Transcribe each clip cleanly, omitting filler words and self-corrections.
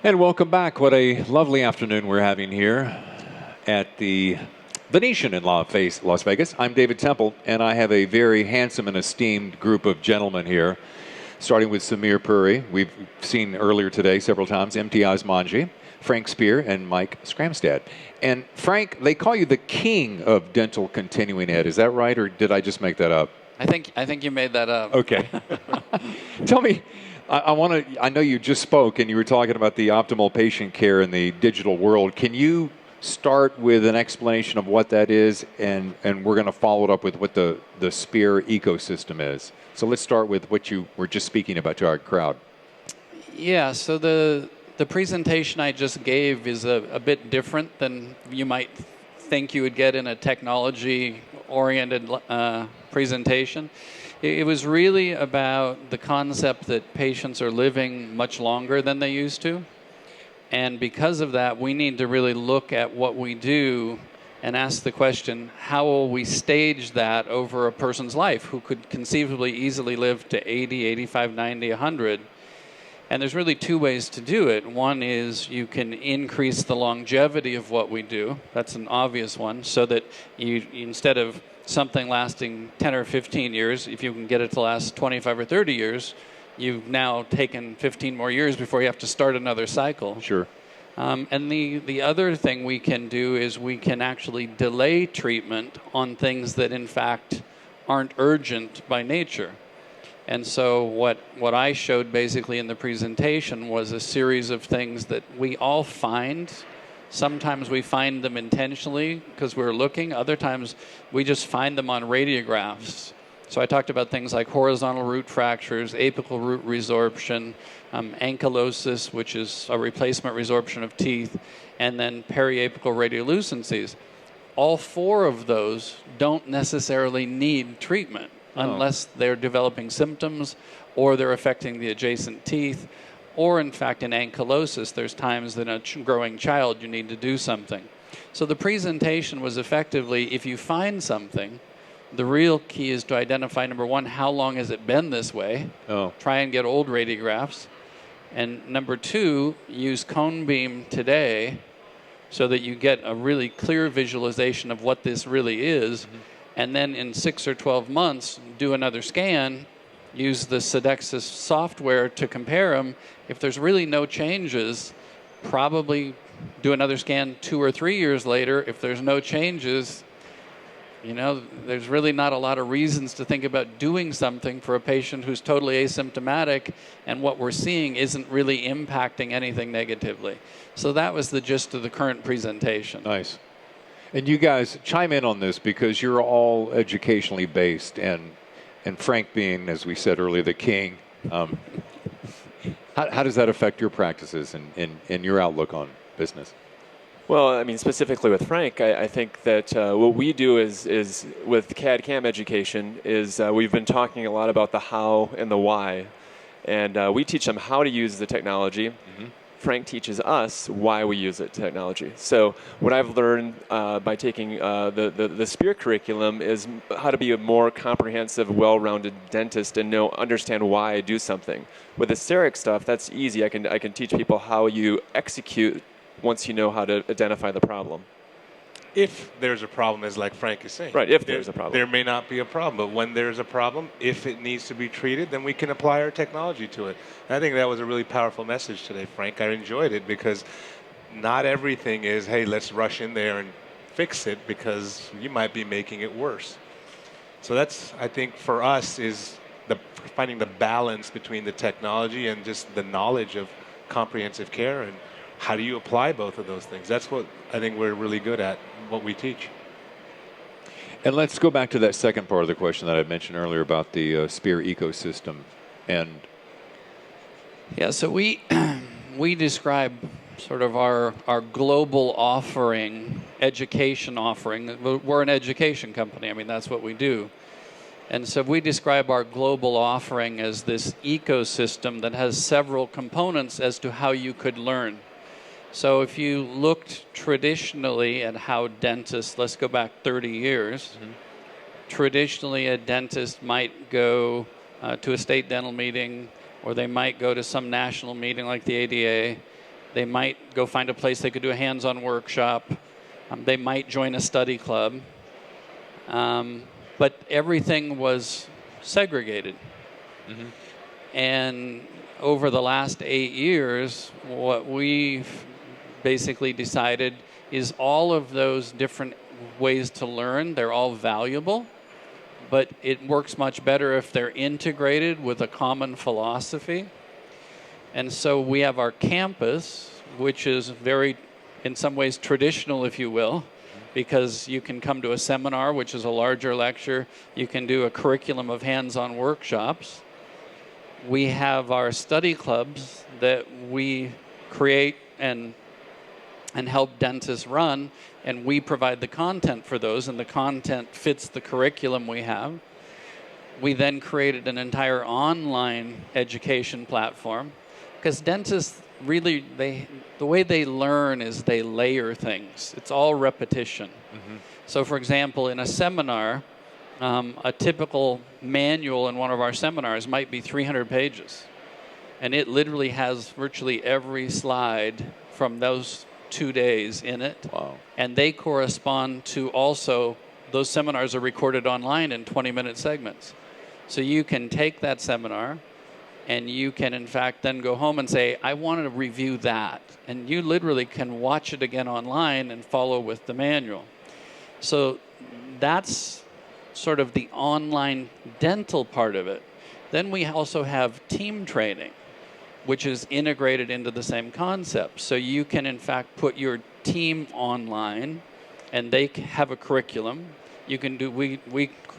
And welcome back. What a lovely afternoon we're having here at the Venetian in Las Vegas. I'm David Temple, and I have a very handsome and esteemed group of gentlemen here, starting with Puri. We've seen earlier today several times, Imtiaz Manji, Frank Spear, and Mike Skramstad. And Frank, they call you the king of dental continuing ed. Is that right, or did I just make that up? I think you made that up. Okay. Tell me, I know you just spoke and you were talking about the optimal patient care in the digital world. Can you start with an explanation of what that is, and we're going to follow it up with what the Spear ecosystem is. So let's start with what you were just speaking about to our crowd. Yeah, so the presentation I just gave is a bit different than you might think you would get in a technology-oriented presentation. It was really about the concept that patients are living much longer than they used to. And because of that, we need to really look at what we do and ask the question, how will we stage that over a person's life who could conceivably easily live to 80, 85, 90, 100? And there's really two ways to do it. One is you can increase the longevity of what we do. That's an obvious one, so that you instead of something lasting 10 or 15 years, if you can get it to last 25 or 30 years, you've now taken 15 more years before you have to start another cycle. Sure. And the other thing we can do is we can actually delay treatment on things that in fact aren't urgent by nature. And so what I showed basically in the presentation was a series of things that we all find. Sometimes we find them intentionally because we're looking. Other times we just find them on radiographs. So I talked about things like horizontal root fractures, apical root resorption, ankylosis, which is a replacement resorption of teeth, and then periapical radiolucencies. All four of those don't necessarily need treatment unless they're developing symptoms or they're affecting the adjacent teeth. Or, in fact, in ankylosis, there's times that in a growing child you need to do something. So the presentation was effectively, if you find something, the real key is to identify, number one, how long has it been this way? Try and get old radiographs. And number two, use cone beam today so that you get a really clear visualization of what this really is. Mm-hmm. And then in 6 or 12 months, do another scan, use the Cedexis software to compare them. If there's really no changes, probably do another scan 2 or 3 years later. If there's no changes, there's really not a lot of reasons to think about doing something for a patient who's totally asymptomatic, and what we're seeing isn't really impacting anything negatively. So that was the gist of the current presentation. Nice. And you guys chime in on this because you're all educationally based, and Frank being, as we said earlier, the king. How does that affect your practices and your outlook on business? Well, I mean, specifically with Frank, I think that what we do is with CAD/CAM education is we've been talking a lot about the how and the why, and we teach them how to use the technology. Mm-hmm. Frank teaches us why we use the technology. So what I've learned by taking the Spear curriculum is how to be a more comprehensive, well-rounded dentist and understand why I do something. With the CEREC stuff, that's easy. I can teach people how you execute once you know how to identify the problem. If there's a problem, as like Frank is saying. Right, if there's a problem. There may not be a problem, but when there's a problem, if it needs to be treated, then we can apply our technology to it. And I think that was a really powerful message today, Frank. I enjoyed it because not everything is, hey, let's rush in there and fix it, because you might be making it worse. So that's, I think, for us is finding the balance between the technology and just the knowledge of comprehensive care, and how do you apply both of those things? That's what I think we're really good at, what we teach. And let's go back to that second part of the question that I mentioned earlier about the Spear ecosystem. And yeah, so we describe sort of our global offering, education offering. We're an education company. I mean, that's what we do. And so we describe our global offering as this ecosystem that has several components as to how you could learn. So if you looked traditionally at how dentists, let's go back 30 years, traditionally a dentist might go to a state dental meeting, or they might go to some national meeting like the ADA, They might go find a place they could do a hands-on workshop. They might join a study club. But everything was segregated. Mm-hmm. And over the last 8 years, what we've basically decided is all of those different ways to learn, they're all valuable, but it works much better if they're integrated with a common philosophy. And so we have our campus, which is very, in some ways, traditional, if you will, because you can come to a seminar, which is a larger lecture. You can do a curriculum of hands-on workshops. We have our study clubs that we create and help dentists run, and we provide the content for those, and the content fits the curriculum we have. We then created an entire online education platform, because dentists really, the way they learn is they layer things. It's all repetition. Mm-hmm. So for example, in a seminar, a typical manual in one of our seminars might be 300 pages. And it literally has virtually every slide from those 2 days in it. Wow. And they correspond to also, those seminars are recorded online in 20-minute segments. So you can take that seminar and you can, in fact, then go home and say, I want to review that. And you literally can watch it again online and follow with the manual. So that's sort of the online dental part of it. Then we also have team training, which is integrated into the same concept. So you can, in fact, put your team online, and they have a curriculum. You can do, we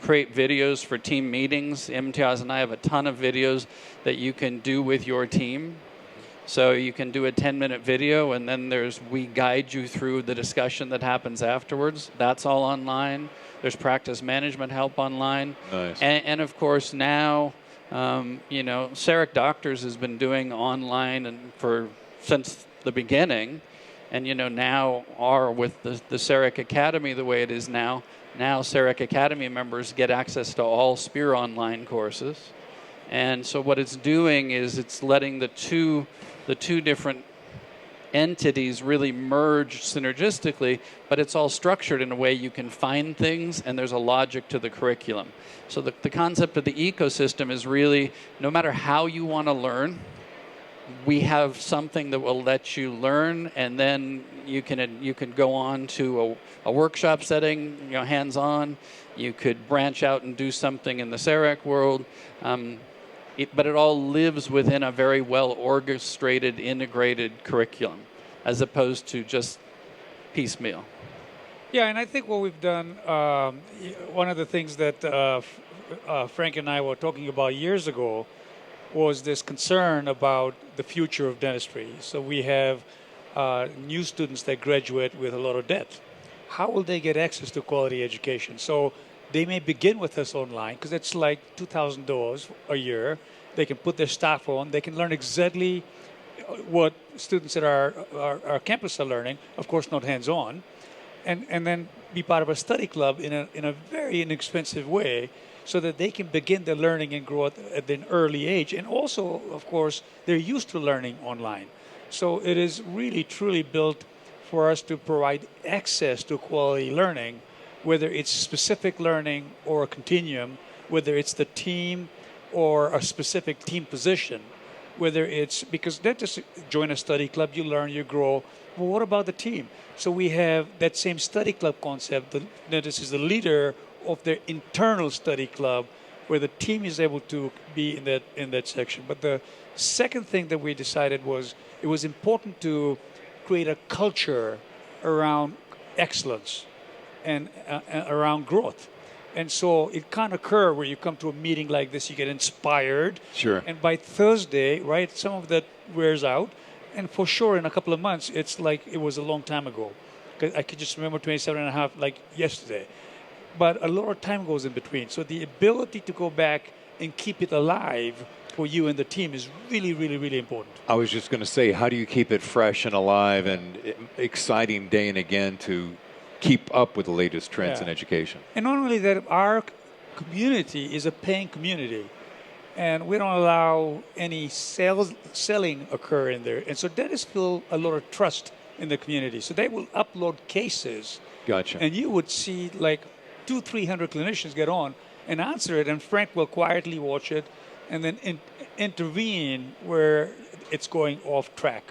create videos for team meetings. Imtiaz and I have a ton of videos that you can do with your team. So you can do a 10-minute video, and then we guide you through the discussion that happens afterwards. That's all online. There's practice management help online. Nice. And of course, now, CEREC Doctors has been doing online and since the beginning. And, now with the CEREC Academy the way it is now CEREC Academy members get access to all SPEAR online courses. And so what it's doing is it's letting the two different entities really merge synergistically, but it's all structured in a way you can find things and there's a logic to the curriculum. So the concept of the ecosystem is really, no matter how you want to learn, we have something that will let you learn, and then you can go on to a workshop setting, hands-on. You could branch out and do something in the CEREC world. But it all lives within a very well-orchestrated, integrated curriculum, as opposed to just piecemeal. Yeah, and I think what we've done, one of the things that Frank and I were talking about years ago was this concern about the future of dentistry. So we have new students that graduate with a lot of debt. How will they get access to quality education? So they may begin with us online, because it's like $2,000 a year. They can put their staff on. They can learn exactly what students at our campus are learning, of course not hands-on, and then be part of a study club in a very inexpensive way, so that they can begin their learning and growth at an early age. And also, of course, they're used to learning online. So it is really, truly built for us to provide access to quality learning, whether it's specific learning or a continuum, whether it's the team or a specific team position, whether it's, because dentists join a study club, you learn, you grow. Well, what about the team? So we have that same study club concept. The dentist is the leader of their internal study club, where the team is able to be in that section. But the second thing that we decided was it was important to create a culture around excellence and around growth. And so it can't occur where you come to a meeting like this, you get inspired. Sure. And by Thursday, right, some of that wears out. And for sure, in a couple of months, it's like it was a long time ago. I could just remember 27 and a half like yesterday. But a lot of time goes in between. So the ability to go back and keep it alive for you and the team is really, really, really important. I was just going to say, how do you keep it fresh and alive and exciting day and again to keep up with the latest trends in education? And not only that, our community is a paying community. and we don't allow any selling occur in there. And so dentists feel a lot of trust in the community. So they will upload cases, Gotcha. and you would see like 200-300 clinicians get on and answer it, and Frank will quietly watch it and then intervene where it's going off track.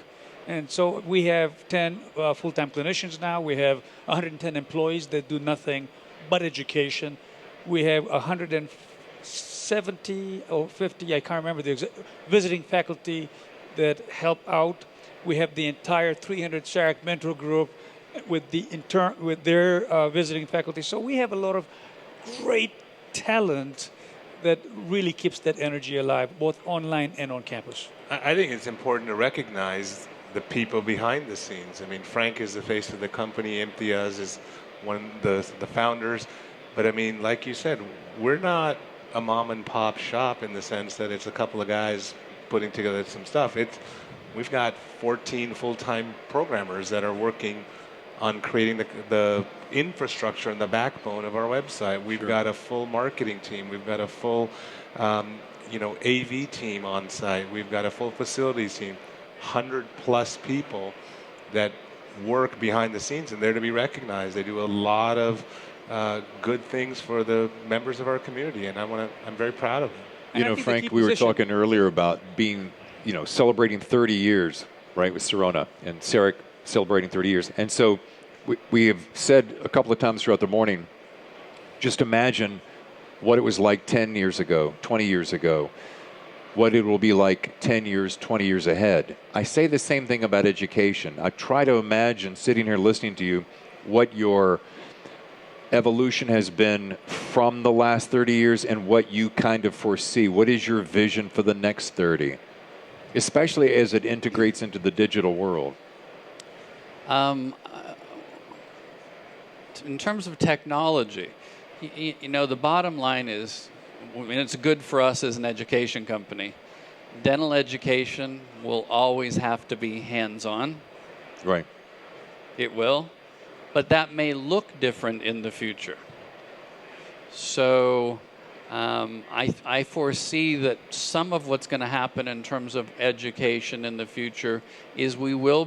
And so we have 10 full-time clinicians now. We have 110 employees that do nothing but education. We have 170 or 50, I can't remember, visiting faculty that help out. We have the entire 300 CEREC mentor group with their visiting faculty. So we have a lot of great talent that really keeps that energy alive, both online and on campus. I think it's important to recognize the people behind the scenes. I mean, Frank is the face of the company. Imtiaz is one of the founders. But I mean, like you said, we're not a mom and pop shop in the sense that it's a couple of guys putting together some stuff. We've got 14 full-time programmers that are working on creating the infrastructure and the backbone of our website. We've got a full marketing team. We've got a full, AV team on site. We've got a full facilities team. 100+ people that work behind the scenes, and they're to be recognized. They do a lot of good things for the members of our community, and I'm very proud of them. You know, Frank, we were talking earlier about being, celebrating 30 years, right, with Sirona and CEREC celebrating 30 years. And so we have said a couple of times throughout the morning, just imagine what it was like 10 years ago, 20 years ago, what it will be like 10 years, 20 years ahead. I say the same thing about education. I try to imagine, sitting here listening to you, what your evolution has been from the last 30 years and what you kind of foresee. What is your vision for the next 30, especially as it integrates into the digital world? In terms of technology, the bottom line is, it's good for us as an education company. Dental education will always have to be hands-on. Right. It will. But that may look different in the future. So I foresee that some of what's going to happen in terms of education in the future is we will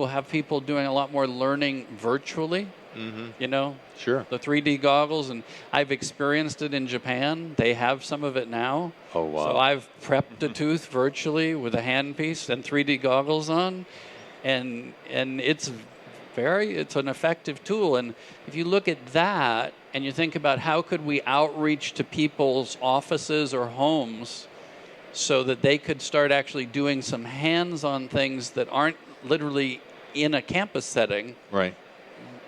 have people doing a lot more learning virtually. Mm-hmm. Sure. The 3D goggles, and I've experienced it in Japan. They have some of it now. Oh, wow. So I've prepped a tooth virtually with a handpiece and 3D goggles on, and it's an effective tool. And if you look at that and you think about how could we outreach to people's offices or homes so that they could start actually doing some hands-on things that aren't literally in a campus setting. Right.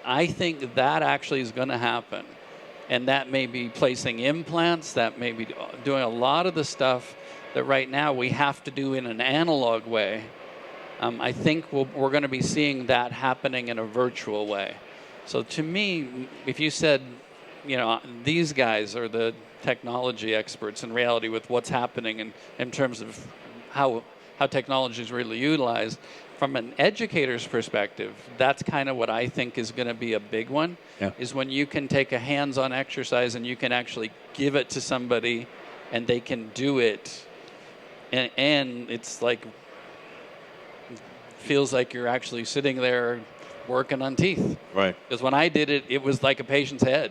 I think that actually is going to happen. And that may be placing implants, that may be doing a lot of the stuff that right now we have to do in an analog way. I think we're going to be seeing that happening in a virtual way. So to me, if you said, these guys are the technology experts in reality with what's happening in terms of how technology is really utilized, from an educator's perspective, that's kind of what I think is going to be a big one, is when you can take a hands-on exercise and you can actually give it to somebody and they can do it. And it's like, feels like you're actually sitting there working on teeth. Right. Because when I did it, it was like a patient's head.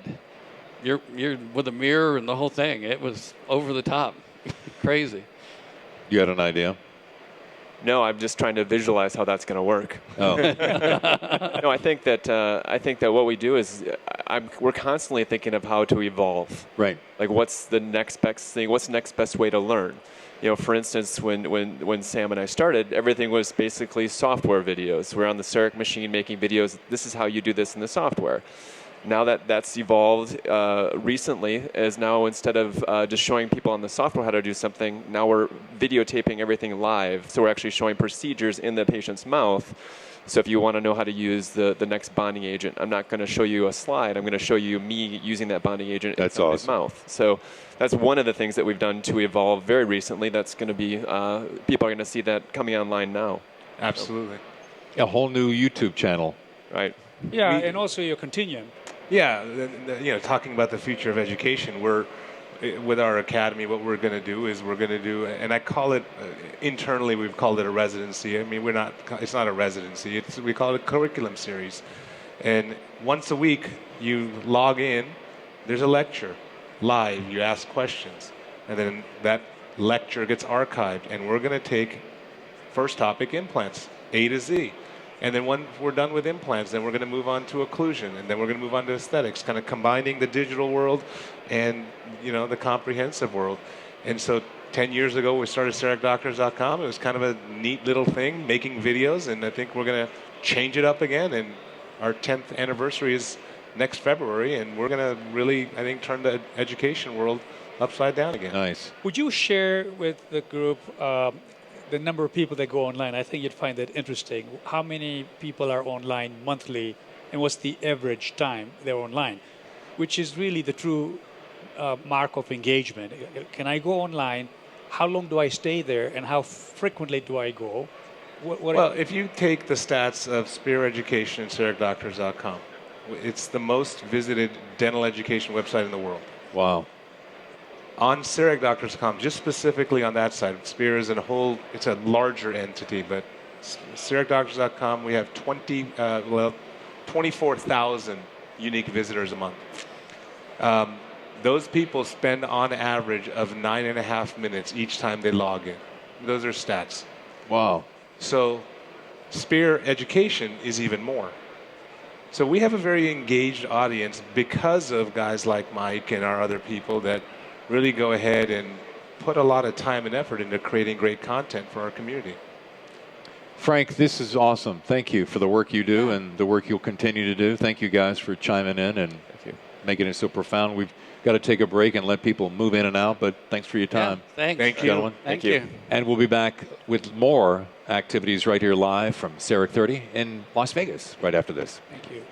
You're with a mirror and the whole thing. It was over the top. Crazy. You had an idea? No, I'm just trying to visualize how that's going to work. Oh. No, I think that what we do is we're constantly thinking of how to evolve. Right. Like, what's the next best thing? What's the next best way to learn? For instance, when Sam and I started, everything was basically software videos. We're on the CEREC machine making videos. This is how you do this in the software. Now that's evolved recently, as now instead of just showing people on the software how to do something, now we're videotaping everything live. So we're actually showing procedures in the patient's mouth. So if you want to know how to use the next bonding agent, I'm not going to show you a slide. I'm going to show you me using that bonding agent in somebody's mouth. So that's one of the things that we've done to evolve very recently. That's going to be, people are going to see that coming online now. Absolutely. A whole new YouTube channel. Right. Yeah, and also your continuum. Yeah, talking about the future of education, we're with our academy, what we're going to do is we're going to do, and I call it internally, we've called it a residency. I mean, it's not a residency. We call it a curriculum series. And once a week, you log in. There's a lecture live. You ask questions, and then that lecture gets archived. And we're going to take first topic implants, A to Z. And then when we're done with implants, then we're going to move on to occlusion, and then we're going to move on to aesthetics, kind of combining the digital world and the comprehensive world. And so 10 years ago, we started CERECdoctors.com. It was kind of a neat little thing, making videos, and I think we're going to change it up again. And our 10th anniversary is next February, and we're going to really, I think, turn the education world upside down again. Nice. Would you share with the group the number of people that go online? I think you'd find that interesting. How many people are online monthly, and what's the average time they're online? Which is really the true mark of engagement. Can I go online? How long do I stay there, and how frequently do I go? Well, if you take the stats of Spear Education and CERECdoctors.com, it's the most visited dental education website in the world. Wow. On CERECdoctors.com, just specifically on that side, Spear is it's a larger entity, but CERECdoctors.com, we have 24,000 unique visitors a month. Those people spend on average of 9.5 minutes each time they log in. Those are stats. Wow. So Spear Education is even more. So we have a very engaged audience because of guys like Mike and our other people that really go ahead and put a lot of time and effort into creating great content for our community. Frank, this is awesome. Thank you for the work you do and the work you'll continue to do. Thank you guys for chiming in and making it so profound. We've got to take a break and let people move in and out, but thanks for your time. Yeah, thanks. Thank you. Gentlemen. Thank you. And we'll be back with more activities right here live from CEREC 30 in Las Vegas right after this. Thank you.